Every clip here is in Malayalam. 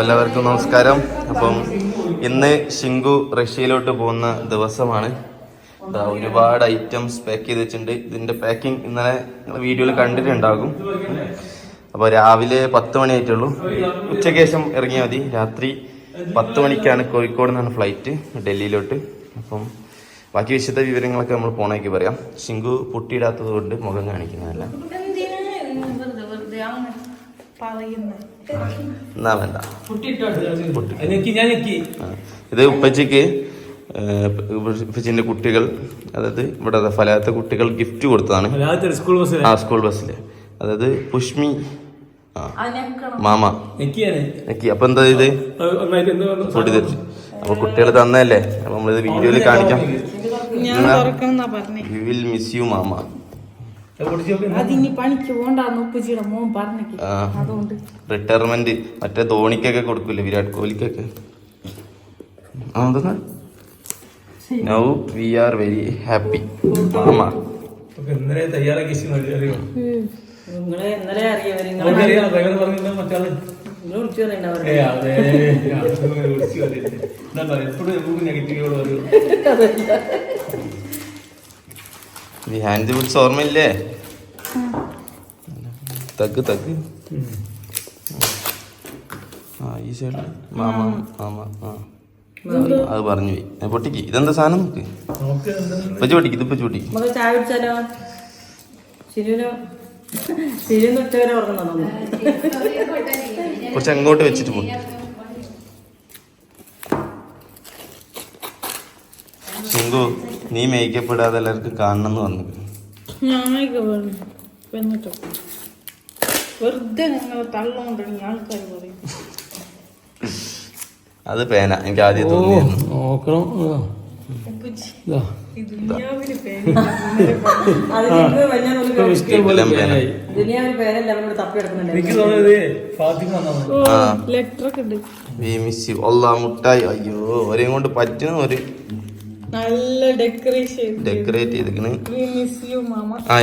എല്ലാവർക്കും നമസ്കാരം. അപ്പം ഇന്ന് ഷിങ്കു റഷ്യയിലോട്ട് പോകുന്ന ദിവസമാണ്. ഒരുപാട് ഐറ്റംസ് പാക്ക് ചെയ്ത് വെച്ചിട്ടുണ്ട്. ഇതിന്റെ പാക്കിംഗ് ഇന്നലെ വീഡിയോയിൽ കണ്ടിട്ടുണ്ടാകും. അപ്പോൾ രാവിലെ 10 മണി ആയിട്ടുള്ളൂ. ഉച്ചയ്ക്ക് ശേഷം ഇറങ്ങിയാൽ മതി. രാത്രി 10 മണിക്കാണ് കോഴിക്കോട് നിന്നാണ് ഫ്ലൈറ്റ് ഡൽഹിയിലോട്ട്. അപ്പം ബാക്കി വിശദ വിവരങ്ങളൊക്കെ നമ്മൾ പോണേക്ക് പറയാം. ഷിങ്കു പൊട്ടിയിടാത്തത് കൊണ്ട് മുഖം കാണിക്കുന്നതല്ല. എന്നാ വേണ്ട. ഇത് ഉപ്പച്ചിക്ക് ഉപ്പച്ചിന്റെ കുട്ടികൾ, അതായത് ഇവിടെ ഫലാത്ത കുട്ടികൾ ഗിഫ്റ്റ് കൊടുത്തതാണ്. സ്കൂൾ ബസ്സില്. അതായത് പുഷ്മി മാമ നെക്കി. അപ്പൊ എന്താ ഇത് പൊട്ടി തെറിച്ചു. അപ്പൊ കുട്ടികൾ തന്നല്ലേ, അപ്പൊ നമ്മളിത് വീഡിയോയിൽ കാണിക്കാം. യു വിൽ മിസ് യു മാമ. റിട്ടയർമെന്റ് മറ്റേ ധോണിക്കൊക്കെ കൊടുക്കൂല്ലേ, വിരാട് കോഹ്ലിക്കൊക്കെ. Now we are very happy മാമ. ഹാൻഡ് ബുക്സ് ഓർമ്മയില്ലേ? തഗ് ഈ സൈഡ് മാമ മാമ. അത് പറഞ്ഞു പോയി. പൊട്ടിക്ക്. ഇതെന്താ സാധനം? നോക്ക്. ഇപ്പച്ചി പൊട്ടിക്ക്. ഇത് ഇപ്പച്ചി പൊട്ടിക്ക്. കുറച്ച് അങ്ങോട്ട് വെച്ചിട്ട് പൊട്ടി. ഷിങ്കു, നീ മേക്കപ്പ് ഇടാതെ എല്ലാവർക്കും കാണണം എന്ന് പറഞ്ഞു. അത് പേന. എനിക്ക് ആദ്യം തോന്നിയായിരുന്നു. മുട്ടായി. അയ്യോ, ഒരേം കൊണ്ട് പറ്റുന്ന ഒരു നല്ല ഡെക്കറേറ്റ് ചെയ്തിക്കണ്.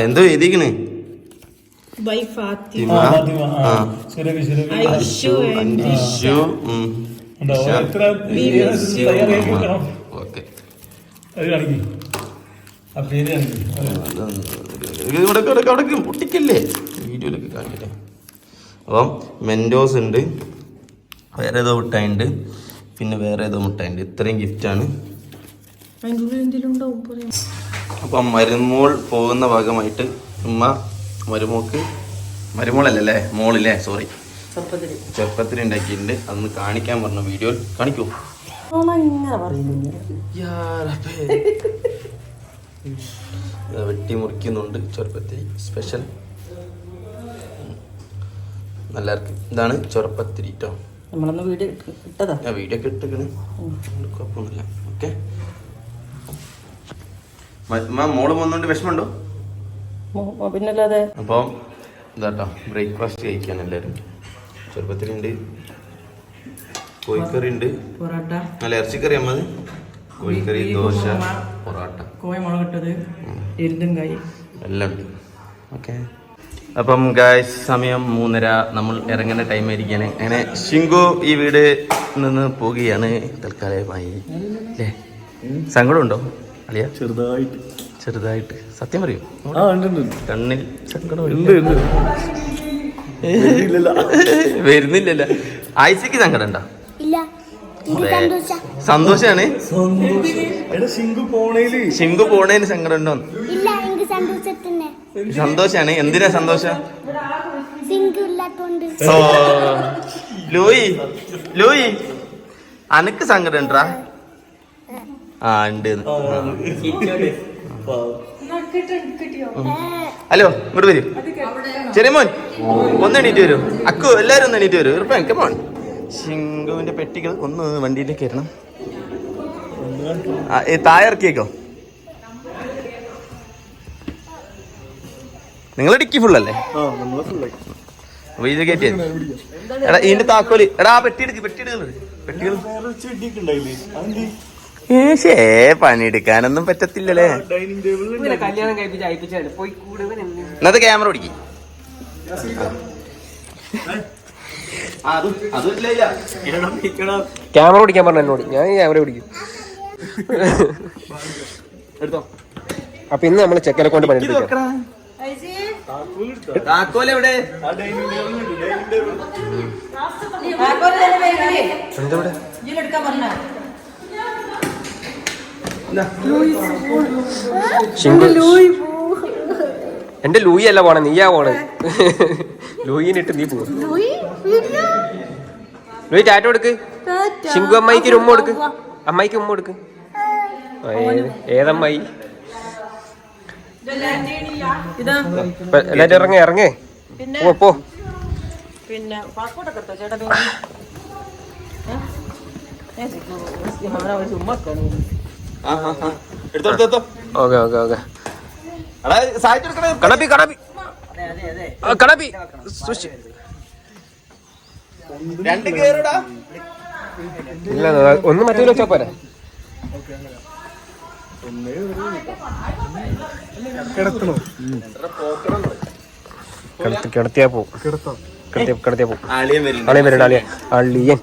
എന്തോ എഴുതിക്കണ്? പൊട്ടിക്കല്ലേ, വീഡിയോയിലൊക്കെ കാണിക്കട്ടെ. അപ്പം മെൻഡോസ് ഉണ്ട്, വേറെ ഏതോ മുട്ടായി ഉണ്ട്, പിന്നെ വേറെ ഏതോ മുട്ടായി ഉണ്ട്. ഇത്രയും ഗിഫ്റ്റാണ്. അപ്പം മരുമോൾ പോകുന്ന ഭാഗമായിട്ട് ഉമ്മ മരുമോളല്ലേ മോളില്ലേ, സോറി, ചെറുപ്പത്തിൽ ഉണ്ടാക്കിയിട്ടുണ്ട്. അന്ന് കാണിക്കാൻ പറഞ്ഞ വീഡിയോ കാണിക്കൂ. വെട്ടി മുറിക്കുന്നുണ്ട് ചെറുപ്പത്തിരി സ്പെഷ്യൽ. എല്ലാവർക്കും ഇതാണ് ചെറുപ്പത്തിരി കേട്ടോ. വീഡിയോ ഒക്കെ ഇട്ടേക്കണ്, കുഴപ്പമൊന്നുമില്ല. ഓക്കെ. മോള് പോകുന്നോണ്ട് വിഷമമുണ്ടോ? പിന്നല്ലാതെ. അപ്പം ഇതാട്ടോ ബ്രേക്ക്ഫാസ്റ്റ് കഴിക്കാൻ എല്ലാവരും. ചെറുപ്പത്തിരി ഉണ്ട്, കോഴിക്കറി ഉണ്ട്, നല്ല ഇറച്ചിക്കറി അമ്മത്, കോഴിക്കറി, ദോശ, പൊറോട്ട, കോഴിമുളകിട്ടത്, എരുതുംകായി എല്ലാം ഉണ്ട്. ഓക്കെ. അപ്പം ഗായ്സ്, സമയം 3:30. നമ്മൾ ഇറങ്ങേണ്ട ടൈം ആയിരിക്കാണ്. അങ്ങനെ ഷിങ്കു ഈ വീട് നിന്ന് പോവുകയാണ് തൽക്കാലമായി. അല്ലേ, സങ്കടമുണ്ടോ അളിയ? ചെറുതായിട്ട്. സത്യം പറയൂ, കണ്ണിൽ സങ്കടം വരുന്നില്ലല്ലോ. ആയിസക്ക് സങ്കടം ഉണ്ടോ? സന്തോഷാണ്. ഷിങ്കു പോണേന് സങ്കടം ഉണ്ടോ? സന്തോഷാണ്. എന്തിനാ സന്തോഷം? ലൂയി അനക്ക് സങ്കടം ഉണ്ടാ? ആ ഉണ്ട്. ഹലോ, ഇങ്ങോട്ട് വരൂ. ചെറിയ മോൻ ഒന്ന് എണീറ്റ് വരൂ. അക്കു, എല്ലാരും ഒന്ന് എണീറ്റ് വരൂ. ഉറപ്പാ മോൻ. ഷിങ്കുവിന്റെ പെട്ടികൾ ഒന്ന് വണ്ടിയിലേക്ക് കയറണം. താഴെ ഇറക്കിയേക്കോ. നിങ്ങൾ ഡിക്കി ഫുള്ളല്ലേ? എടാ ഇതിന്റെ താക്കോല്. എടാ പെട്ടികൾ പണിയെടുക്കാനൊന്നും പറ്റത്തില്ലല്ലേ. ഇന്നത്തെ ക്യാമറ ഓടിക്കും. ക്യാമറ പിടിക്കാൻ പറഞ്ഞു എന്നോട്, ഞാൻ ക്യാമറ പിടിക്കും. അപ്പൊ ഇന്ന് നമ്മള് ചെക്കനെ കൊണ്ട് പണിയെടുപ്പിക്കാം. എന്റെ ലൂയി അല്ല പോണേ, നീയാ പോണേ. ലൂയിനിട്ട് നീ പോകും. ലൂയി ടാറ്റ കൊടുക്ക്. ശിങ്കു അമ്മായിക്ക് ഉമ്മ കൊടുക്ക്. അമ്മായിക്ക് ഉമ്മ കൊടുക്ക്. ഏതമ്മായി? എല്ലാരും ഇറങ്ങേ ഇറങ്ങേ പോ. പിന്നെ പാസ്പോർട്ടൊക്കെ എടുത്തോ ചേട്ടാ? Okay okay okay. കണപ്പി കണപ്പി കണപ്പി ഇല്ല, ഒന്ന് മറ്റേ വെച്ചാ പോരാ. കിടത്തിയാ പോവും. കിടത്തിയാ പോവും. അളിയൻ വരുന്നുണ്ട്. അളിയൻ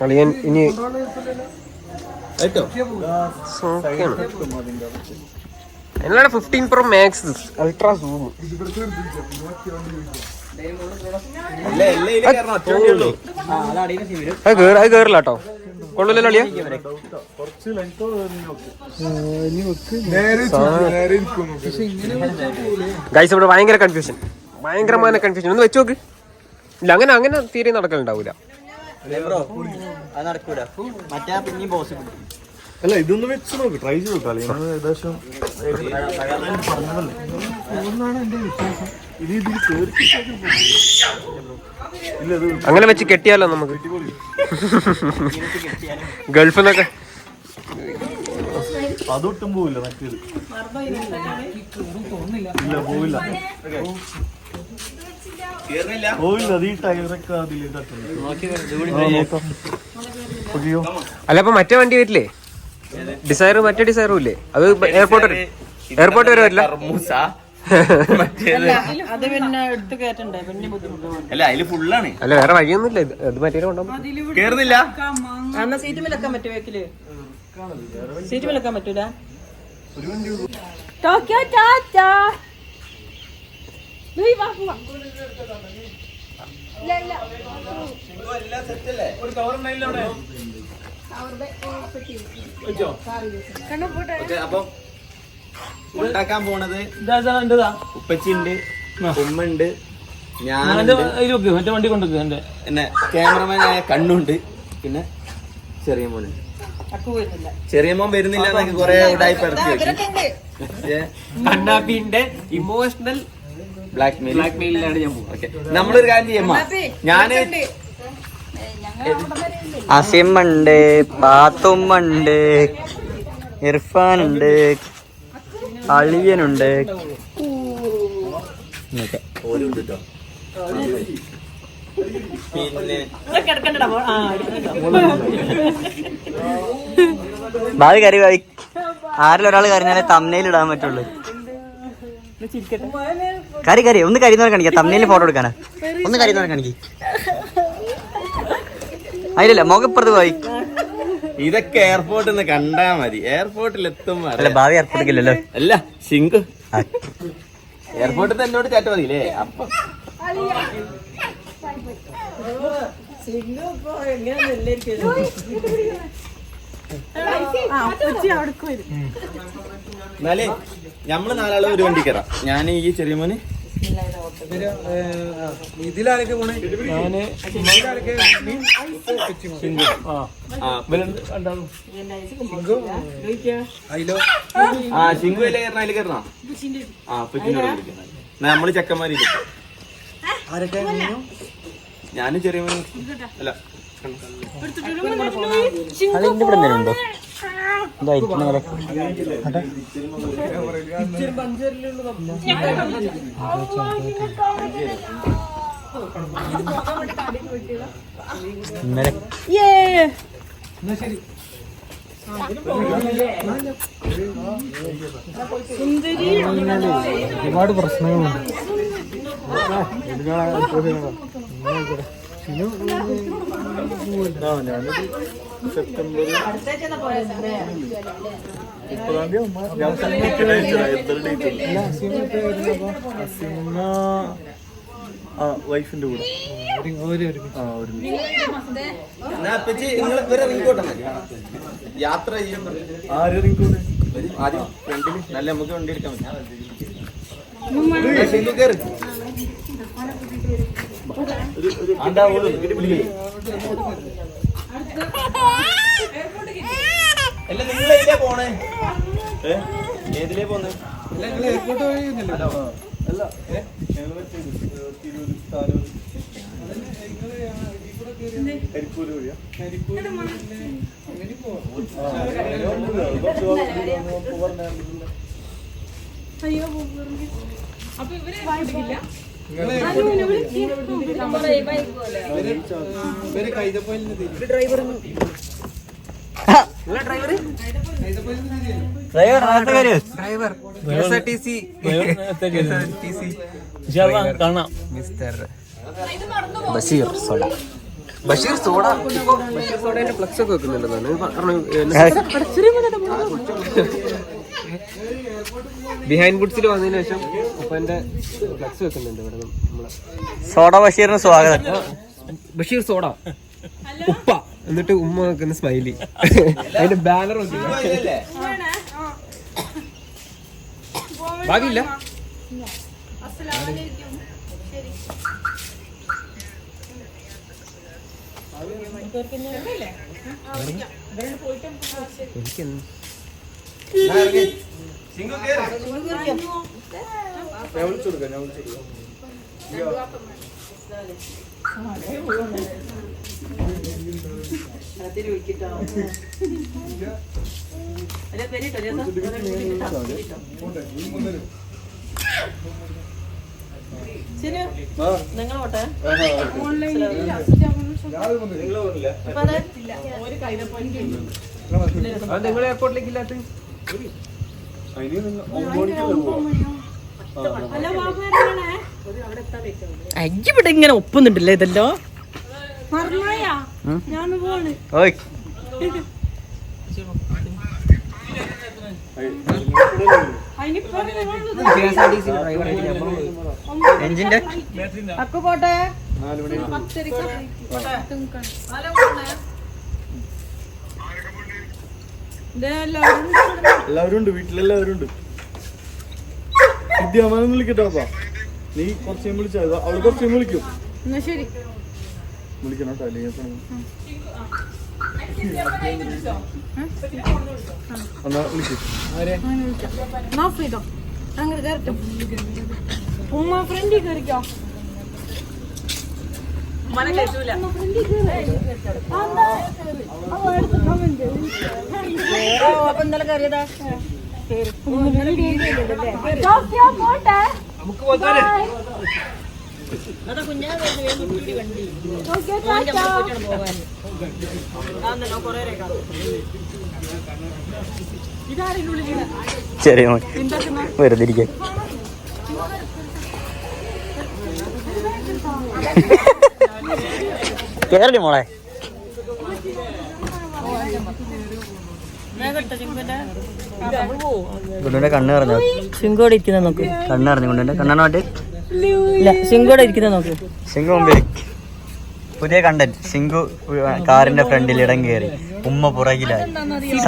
അളിയൻ ഇനി എന്നാണ് 15 Pro Max അൾട്രാ സൂം. അത് കേറില്ല കേട്ടോ. കൊള്ളൂല്ലോ അളിയ. ഗൈസ് ഇവിടെ ഭയങ്കര കൺഫ്യൂഷൻ, ഭയങ്കരമായ കൺഫ്യൂഷൻ. ഒന്ന് വെച്ച് നോക്ക്. ഇല്ല, അങ്ങനെ അങ്ങനെ തീരെ നടക്കലുണ്ടാവൂല. അല്ല, ഇതൊന്ന് വെച്ച് നോക്ക്, ട്രൈ ചെയ്ത് നോക്കാല്ലേ. ഏകദേശം അങ്ങനെ വെച്ച് കെട്ടിയാലോ നമുക്ക് ഗൾഫിൽ നിന്നൊക്കെ. അതൊട്ടും പോവില്ല, മറ്റേത് ഇല്ല, പോവില്ല. അല്ല, അപ്പൊ മറ്റേ വണ്ടി വരില്ലേ? ഡിസൈർ, മറ്റേ ഡിസൈറും ഇല്ലേ? അത് എയർപോർട്ട് വരെ വരില്ല. അല്ല, വേറെ വഴിയൊന്നുമില്ല. അത് മറ്റേ കേറുന്നില്ല. സീറ്റ് വിലക്കാൻ പറ്റുമോ? സീറ്റ് വിലക്കാൻ പറ്റൂല. ടോക്കിയോ ടാറ്റാ. ഉണ്ടാക്കാൻ പോണത് ഉപ്പച്ചിണ്ട്, ഉമ്മണ്ട്, ഞാനുണ്ട്, മറ്റേ വണ്ടി കൊണ്ടുവെക്ക്. പിന്നെ ക്യാമറമാനായ കണ്ണുണ്ട്, പിന്നെ ചെറിയ മോനുണ്ട്. ചെറിയ മോൻ വരുന്നില്ല എന്നൊക്കെ കൊറേ ഉടായിപ്പ് ഇറക്കി വെക്കും. കണ്ണാപ്പിന്റെ ഇമോഷണൽ ബ്ലാക്ക്മെയിലാണ് ഞാൻ പോകും. ഓക്കെ, നമ്മളൊരു കാര്യം ചെയ്യുമ്പോ ഞാന് അസിമുണ്ട്, പാത്തുമ്മുണ്ട്, ഇർഫാനുണ്ട്, അളിയനുണ്ട്. പിന്നെ ഭാവി കറി ആരിലൊരാൾ കറിഞ്ഞാലേ തമ്മനയിൽ ഇടാൻ പറ്റുള്ളൂ. കറി ഒന്ന് കരിന്നവരെ കാണിക്കാം. തമ്മനയിൽ ഫോട്ടോ എടുക്കാനാ. ഒന്ന് കരിന്നവരെ കാണിക്കും. അതിലല്ല, മുഖപ്പുറത്ത് പോയി. ഇതൊക്കെ എയർപോർട്ടിൽ നിന്ന് കണ്ടാ മതി. എയർപോർട്ടിൽ എത്തുമ്പോ ഭാവി എയർപോർട്ടില്ലല്ലോ. അല്ല, ശിങ്കു എയർപോർട്ടിൽ നിന്ന് എന്നോട് ചാറ്റ മതിയില്ലേ? അപ്പൊ എന്നാലേ ഞമ്മള് നാലാള് ഒരു വണ്ടി കയറാം. ഞാൻ ഈ ചെറിയ മോന് ഇതിലാരൊക്കെ പോണേ? ഞാന് ശിങ്കു അല്ലേ കയറണം? അതിൽ കയറണോ? നമ്മള് ചെക്കന്മാരില്ല. ഞാനും ചെറിയ മോന്. അല്ല, അതിന്റെ ഇവിടെ എന്തെങ്കിലും ഉണ്ടോ? ഒരുപാട് പ്രശ്നങ്ങളുണ്ട്. ഞാനൊരു സെപ്റ്റംബർ 30 ഞാൻ സിനിമ വൈഫിന്റെ കൂടെ യാത്ര ചെയ്യാൻ ആദ്യം ഫ്രണ്ടില് നല്ല നമുക്ക് വണ്ടി എടുക്കാൻ അല്ല നിങ്ങൾ ഏതിലേ പോണേ? ഏതിലേ പോന്നെ? അല്ല കരിപ്പൂര് വഴിയാ ഡ്രൈവർ കാണാം. Mister Basheer soda. Basheer soda Basheer സോഡേന്റെ ഫ്ലക്സ് ഒക്കെ വെക്കുന്നുണ്ടെന്നാണ് ബിഹൈൻഡ് ബുഡ്സിൽ വന്നതിന് ശേഷം ഉപ്പന്റെ ഫ്ലക്സ് വെക്കുന്നുണ്ട് ഇവിടെ നമ്മളെ സോഡ ബഷീറിന് സ്വാഗതം. ബഷീർ സോഡ ഉപ്പ എന്നിട്ട് ഉമ്മ വെക്കുന്ന സ്മൈലി അതിന്റെ ബാനർ ഭാഗ്യമില്ല. നിങ്ങളോട്ടെ നിങ്ങൾ എയർപോർട്ടിലേക്ക് ഇല്ലാത്ത ഇവിടെ ഇങ്ങനെ ഒപ്പുന്നുണ്ടല്ലേ ഇതല്ലോ. ഓയ് എഞ്ചിന്റെ പോട്ടെ എല്ലാവരും ഉണ്ട്, വീട്ടിലെല്ലാവരും ഉണ്ട്. വിദ്യാമാനൊന്നും വിളിക്കട്ടാ. നീ കുറച്ച് വിളിച്ചാ അവള് കുറച്ച് വിളിക്കും. വിളിക്കണം കേട്ടോ, അല്ലെങ്കിൽ എന്നാ വിളിക്കും. അപ്പൊ ഇന്നലെ കയറിയതാ ചെറിയ വെറുതെ ഇരിക്കാൻ. കേരളി മോളെ ഗുണ്ടുവിന്റെ കണ്ണ് പറഞ്ഞു. ശിങ്കോടെ ഇരിക്കുന്ന നോക്ക്. കണ്ണ് പറഞ്ഞു ഗുണ്ടുവിന്റെ കണ്ണാണോട്ട്. ഇല്ല, ശിങ്കോടെ ഇരിക്കുന്ന നോക്ക്. സിംഗു മുമ്പിൽ പുതിയ കണ്ടന്റ്. സിംഗു കാറിന്റെ ഫ്രണ്ടിൽ ഇടം കയറി, ഉമ്മ പുറകിലായി.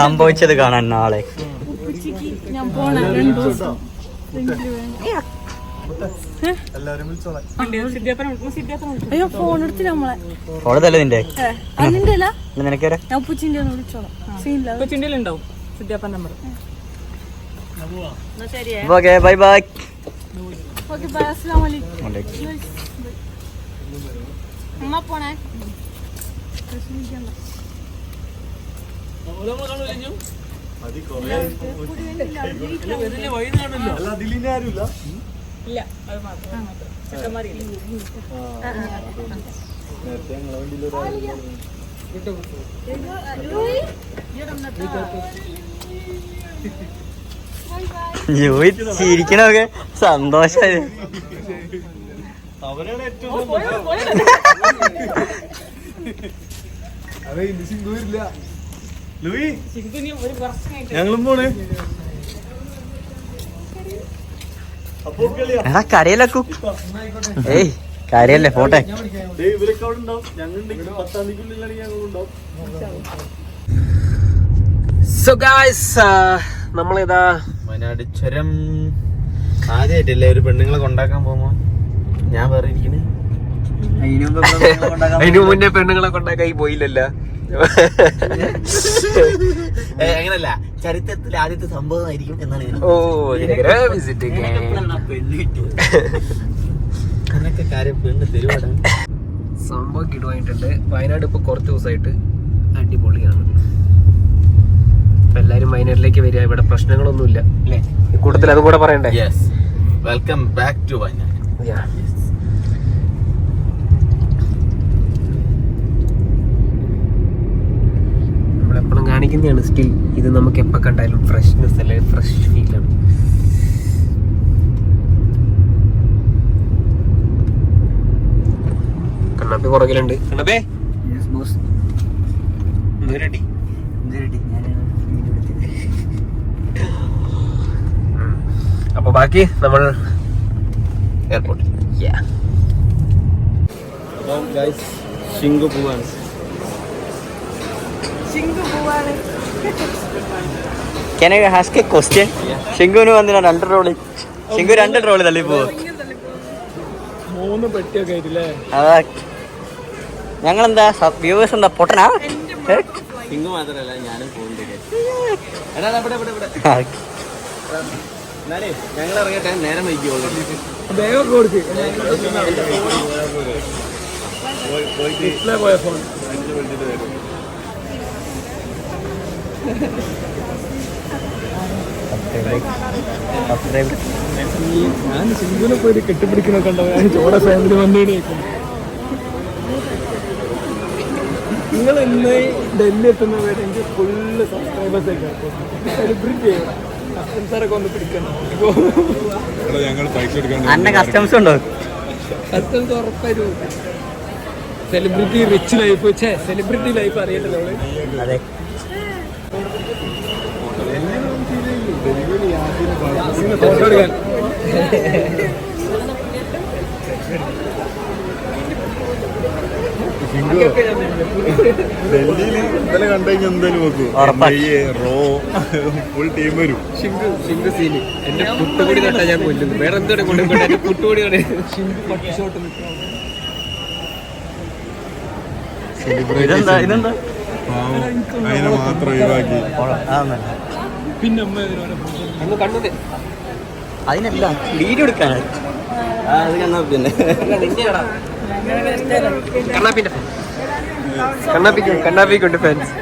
സംഭവിച്ചത് കാണാൻ നാളെ. എല്ലാവരും വിളിച്ചോളാം. അയ്യോ ഫോൺ എടുത്തില്ല നമ്മളെ. ഓളതല്ലേ നിന്റെ നിനക്കേരാ? ഉണ്ടാവും സിദ്ധാപ്പൻ നമ്പർ. Okay bye bye. അല്ല അതിലിനി ആരുമില്ല. നേരത്തെ ഞങ്ങളെ വണ്ടിയിൽ ചിരിക്കണൊക്കെ സന്തോഷായി. അവരാണ് ഏറ്റവും അതെ ഇനി സിംഗു വരില്ല. ലൂയി ഞങ്ങളും പോണേ. അപ്പൊ എടാ കരയിലക്കു. ഏയ് കരയല്ലേ പോട്ടെ. ഇവരൊക്കെ അവിടെ ഉണ്ടാവും. ഞങ്ങളുണ്ടെങ്കിൽ 10-ാം തീയതിക്കുള്ളിലാണെങ്കിൽ ഞങ്ങളുണ്ടാവും. സോ ഗായ്സ് നമ്മളിതാ വയനാട് ചുരം ആദ്യമായിട്ടല്ലേ ഒരു പെണ്ണുങ്ങളെ കൊണ്ടാക്കാൻ പോകുമ്പോ ഞാൻ വേറെ ഇരിക്കണേ. അതിനു മുന്നേ പെണ്ണുങ്ങളെ കൊണ്ടാക്കായി പോയില്ലല്ലോ. അങ്ങനല്ല, ചരിത്രത്തിൽ ആദ്യത്തെ സംഭവമായിരിക്കും എന്നാണ് ഞാൻ. ഓ വിസിറ്റ് അങ്ങനത്തെ കാര്യം പെണ്ണ് തരുവാടാ. സംഭവം കിടുവായിട്ടുണ്ട്. വയനാട് ഇപ്പൊ കുറച്ച് ദിവസമായിട്ട് അടിപൊളിയാണ്. ഇപ്പൊ എല്ലാരും വയനാട്ടിലേക്ക് വരിക. ഇവിടെ പ്രശ്നങ്ങളൊന്നുമില്ല അല്ലേ? കൂടുതൽ അതും കൂടെ പറയണ്ടേ? Yes, welcome back to Wayanad. നമ്മളെപ്പോഴും കാണിക്കുന്നതാണ് സ്റ്റിൽ. ഇത് നമുക്ക് എപ്പോ കണ്ടാലും ഫ്രഷ്നെസ് അല്ലെ, ഫ്രഷ് ഫീലാണ്. കണ്ണാപ്പി പുറകിലുണ്ട്. കണ്ണാപ്പേ റെഡി. അപ്പൊ ബാക്കി നമ്മൾ എയർപോർട്ടിൽ. അപ്പം ഗൈസ് ശിങ്കു പോവാണ്. Can I ask a question? ശിങ്കുവിന് വന്നിട്ട് 2 ട്രോളി. ശിങ്കു 2 ട്രോളി തള്ളി പോവും. 3 പെട്ടിയൊക്കെ ആയിട്ടില്ലേ? അതാ ഞങ്ങളെന്താ വ്യൂവേഴ്സ് എന്താ പൊട്ടനാ? സിംഗു മാത്രല്ല ഞാനും പോകുന്നുണ്ട്. എന്നാലേ ഞങ്ങൾ ഇറങ്ങട്ടെ, നേരം വൈകിയോളൂ. പോയ ഫോൺ ഞാൻ സിംഗുനെ പോയി കെട്ടിപ്പിടിക്കുന്ന കണ്ടോ? ചോട ഫാമിലി വന്നേക്കും. നിങ്ങൾ ഇന്ന് ഡൽഹി എത്തുന്ന വരെ എനിക്ക് ഫുള്ള് സബ്സ്ക്രൈബേഴ്സ് ഒക്കെ സെലിബ്രിറ്റി ചെയ്യണം. കസ്റ്റംസാരൊക്കെ ഒന്ന് പിടിക്കണം. അന്ന കസ്റ്റംസ് ഉണ്ടോ? കസ്റ്റംസ് ഉറപ്പായിരുന്നു. Celebrity rich life celebrity life അറിയണ്ടല്ലോ. അതെ. ഫോട്ടോ എടുക്കാൻ ഡൽഹിയിൽ ഇന്നലെ കണ്ടുകഴിഞ്ഞാൽ എന്തായാലും നോക്കൂ. റോ ഫുൾ ടീം വരും. ഷിങ്കു സീന് എന്റെ പുട്ടുപൊടി തൊട്ടാ ഞാൻ കൊല്ലുന്നു. വേറെ എന്തോടെ കൊണ്ടുപോയി എന്റെ പുട്ടുപൊടിയാണ്. ഇതെന്താ ഇതെന്താ? അതിനെ മാത്രം ഒഴിവാക്കി. പിന്നെ അന്ന് കണ്ണുണ്ട്. അതിനല്ല വീഡിയോ എടുക്കാനാണ്. അത് കണ്ണാ പിന്നെ കണ്ണാപ്പിക്കുണ്ട് ഫാൻസ്.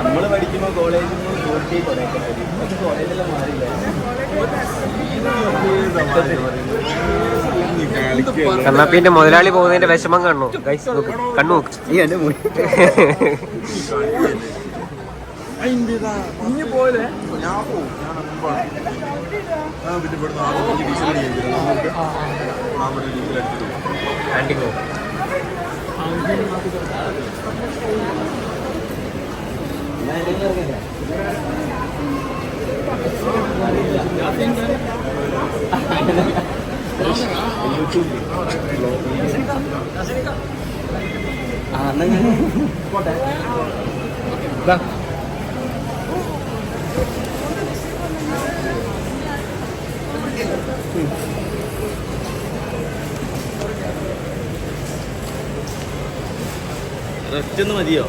നമ്മള് പഠിക്കുമ്പോ കോളേജിൽ കോളേജെല്ലാം മാറില്ല. കണ്ണാപ്പിന്റെ മുതലാളി പോകുന്നതിന്റെ വിഷമം കാണണോ? കണ്ണു നോക്ക്. പോലെ ഒറ്റൊന്ന് മതിയോ?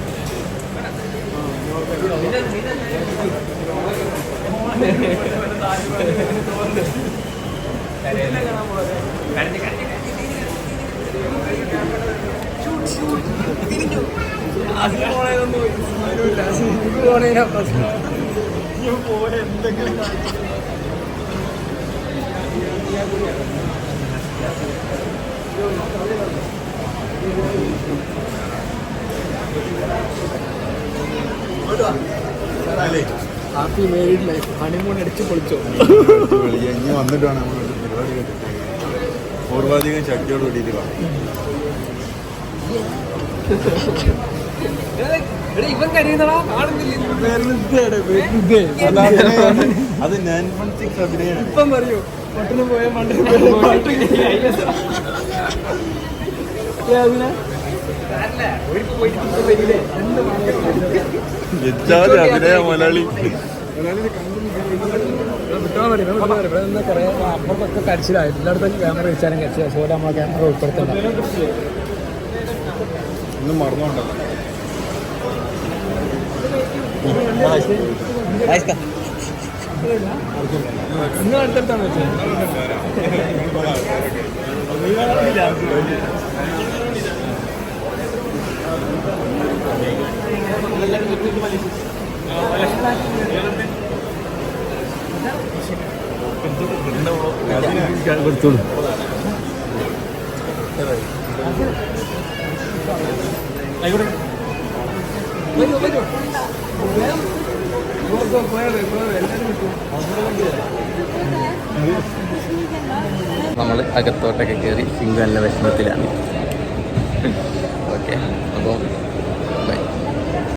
Happy married life. ഹണിമൂൺ അടിച്ച് പൊളിച്ചോ. ഇനി വന്നിട്ട് വേണം നമ്മൾ പരിപാടി കേട്ടിട്ട് പൂർവാധികം ശക്തിയോട് കൂടിയിട്ട് കാണാം. ഇവൻ കഴിയുന്നതാ അത് 916 അഭിനയാണ്. ഇപ്പം പറയൂ പട്ടണം പോയ മണ്ടയിൽ പാട്ട് അഭിനയ മലയാളി അപ്പുറത്തൊക്കെ കരച്ചിലായി. എല്ലായിടത്തും ക്യാമറ വെച്ചാലും കരച്ചില്ല. അതുപോലെ നമ്മളെ ക്യാമറ ഉൾപ്പെടുത്തണം. ഒന്നും മറന്നോണ്ടല്ലോ. ഇന്ന് അടുത്തടുത്താണ് വെച്ചത്. കൊടുത്തോളൂ. നമ്മൾ അകത്തോട്ടൊക്കെ കയറി സിംഗു നല്ല വിഷമത്തിലാണ്. ഓക്കെ, അപ്പോൾ